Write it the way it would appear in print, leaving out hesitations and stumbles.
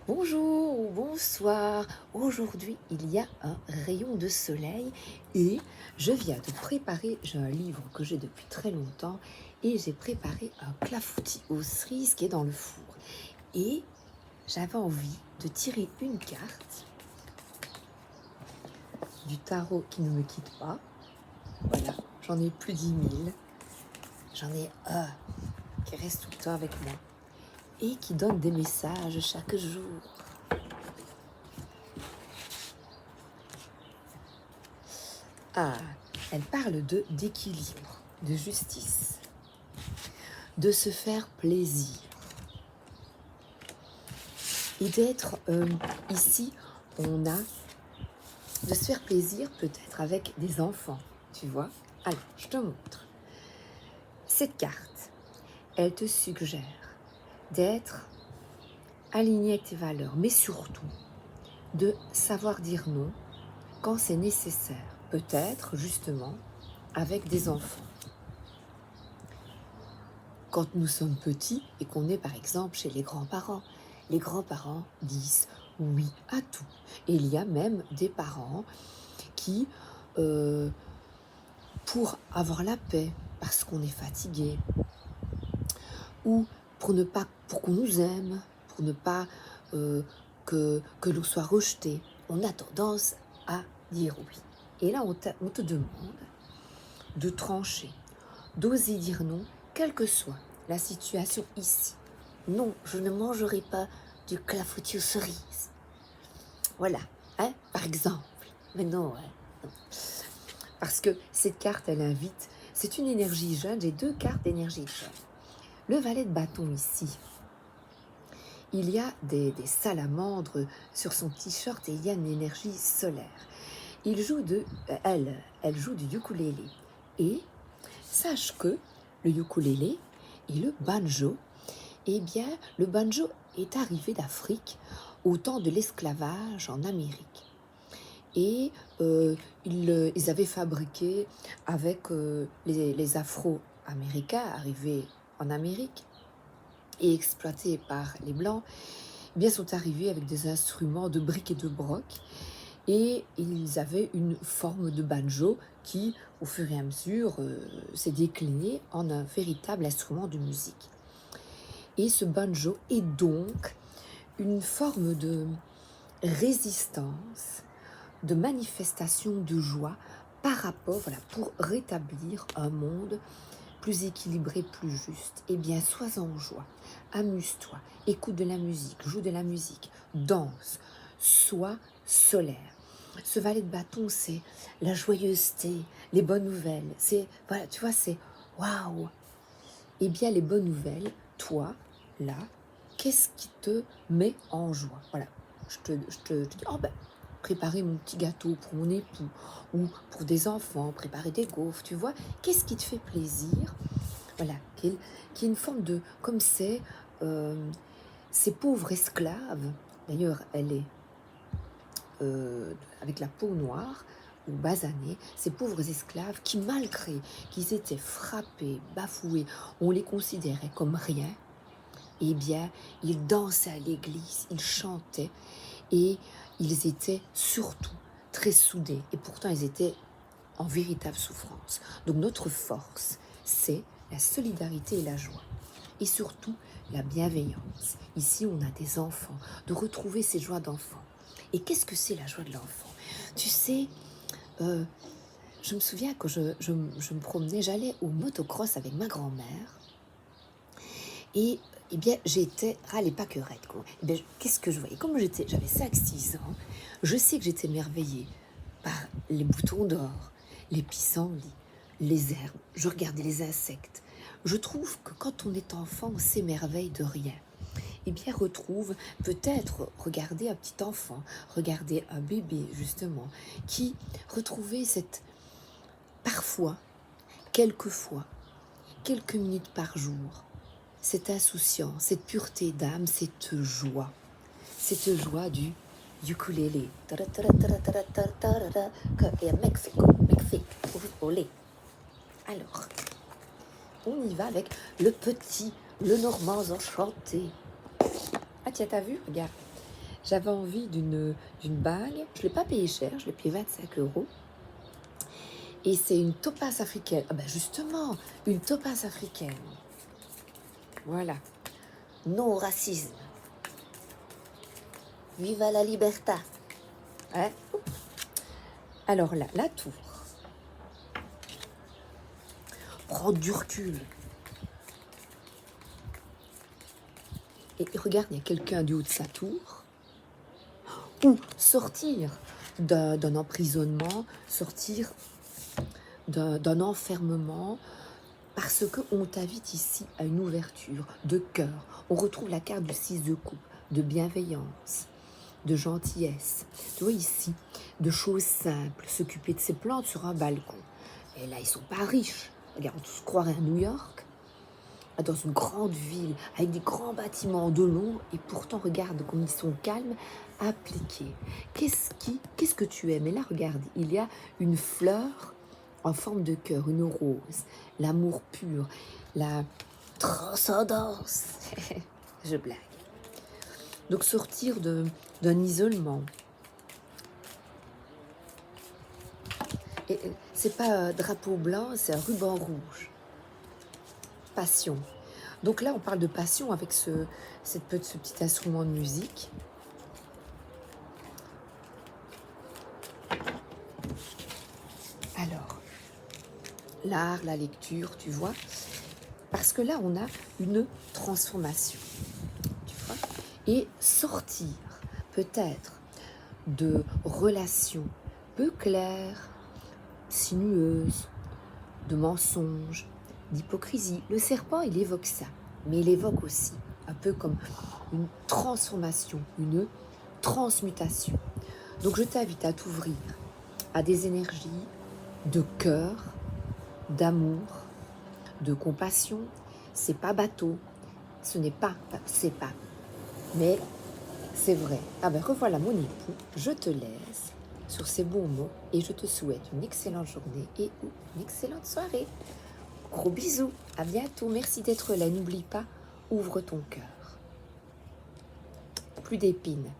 Bonjour ou bonsoir. Aujourd'hui, il y a un rayon de soleil et je viens de préparer, j'ai un livre que j'ai depuis très longtemps et j'ai préparé un clafoutis aux cerises qui est dans le four. Et j'avais envie de tirer une carte du tarot qui ne me quitte pas. Voilà, j'en ai plus d'10 000. J'en ai un qui reste tout le temps avec moi et qui donne des messages chaque jour. Ah, elle parle d'équilibre, de justice, de se faire plaisir et d'être ici. On a de se faire plaisir peut-être avec des enfants, tu vois. Alors, je te montre. Cette carte, elle te suggère d'être aligné avec tes valeurs, mais surtout de savoir dire non quand c'est nécessaire, peut-être justement avec des enfants. Quand nous sommes petits et qu'on est par exemple chez les grands-parents disent oui à tout. Et il y a même des parents qui, pour avoir la paix, parce qu'on est fatigué, ou pour qu'on nous aime, pour ne pas que l'on soit rejeté, on a tendance à dire oui. Et là, on te demande de trancher, d'oser dire non, quelle que soit la situation ici. Non, je ne mangerai pas du clafoutis aux cerises. Voilà, hein, par exemple. Mais non, ouais, non. Parce que cette carte, elle invite, c'est une énergie jeune, j'ai 2 cartes d'énergie jeune. Le valet de bâton ici, il y a des salamandres sur son t-shirt et il y a une énergie solaire. Elle joue du ukulélé. Et sache que le ukulélé et le banjo, eh bien, le banjo est arrivé d'Afrique au temps de l'esclavage en Amérique. Et ils avaient fabriqué avec les Afro-Américains arrivés en Amérique et exploités par les Blancs, eh bien, sont arrivés avec des instruments de briques et de broc. Et ils avaient une forme de banjo qui, au fur et à mesure, s'est décliné en un véritable instrument de musique. Et ce banjo est donc une forme de résistance, de manifestation de joie par rapport, voilà, pour rétablir un monde plus équilibré, plus juste. Eh bien, sois en joie, amuse-toi, écoute de la musique, joue de la musique, danse, sois solaire. Ce valet de bâton, c'est la joyeuseté, les bonnes nouvelles. C'est, voilà, tu vois, c'est waouh. Eh bien, les bonnes nouvelles, toi, là, qu'est-ce qui te met en joie? Voilà, je te dis, oh ben, préparer mon petit gâteau pour mon époux, ou pour des enfants, préparer des gaufres, tu vois, qu'est-ce qui te fait plaisir? Voilà, qui est une forme de, comme ces pauvres esclaves, d'ailleurs, elle est avec la peau noire, ou basanée, ces pauvres esclaves qui, malgré qu'ils étaient frappés, bafoués, on les considérait comme rien, eh bien, ils dansaient à l'église, ils chantaient, et ils étaient surtout très soudés, et pourtant ils étaient en véritable souffrance. Donc notre force, c'est la solidarité et la joie, et surtout la bienveillance. Ici, on a des enfants, de retrouver ces joies d'enfants. Et qu'est-ce que c'est la joie de l'enfant? Tu sais, je me souviens que je me promenais, j'allais au motocross avec ma grand-mère, et eh bien, j'étais râle et pâquerette, quoi. Eh bien, qu'est-ce que je voyais? Comme j'avais 5-6 ans, je sais que j'étais émerveillée par les boutons d'or, les pissenlits, les herbes. Je regardais les insectes. Je trouve que quand on est enfant, on s'émerveille de rien. Eh bien, regarder un petit enfant, regarder un bébé, justement, qui retrouvait parfois, quelquefois, quelques minutes par jour, cette insouciance, cette pureté d'âme, cette joie du ukulélé. Et Mexico, olé. Alors, on y va avec le Normand enchanté. Ah tiens, t'as vu? Regarde. j'avais envie d'une bague. Je ne l'ai pas payé cher, je l'ai payé 25 €. Et c'est une topaze africaine. Ah ben justement, une topaze africaine. Voilà. Non au racisme. Viva la libertà. Hein? Alors là, la tour. Prendre du recul. Et regarde, il y a quelqu'un du haut de sa tour. Ou sortir d'un emprisonnement, sortir d'un enfermement, parce qu'on t'invite ici à une ouverture de cœur. On retrouve la carte du 6 de coupe, de bienveillance, de gentillesse. Tu vois ici, de choses simples, s'occuper de ses plantes sur un balcon. Et là, ils sont pas riches. Regarde, on se croirait à New York, dans une grande ville, avec des grands bâtiments de long, et pourtant, regarde comme ils sont calmes, appliqués. Qu'est-ce que tu aimes? Et là, regarde, il y a une fleur en forme de cœur, une rose, l'amour pur, la transcendance. Je blague. Donc sortir d'un isolement. Et c'est pas un drapeau blanc, c'est un ruban rouge. Passion. Donc là, on parle de passion avec ce petit instrument de musique. Alors, l'art, la lecture, tu vois. Parce que là, on a une transformation. Tu vois. Et sortir, peut-être, de relations peu claires, sinueuses, de mensonges, d'hypocrisie. Le serpent, il évoque ça, mais il évoque aussi un peu comme une transformation, une transmutation. Donc je t'invite à t'ouvrir à des énergies de cœur, d'amour, de compassion. C'est pas bateau, ce n'est pas, c'est pas, mais c'est vrai. Ah ben revoilà mon époux, je te laisse sur ces bons mots et je te souhaite une excellente journée et une excellente soirée. Gros bisous, à bientôt, merci d'être là, n'oublie pas, ouvre ton cœur. Plus d'épines.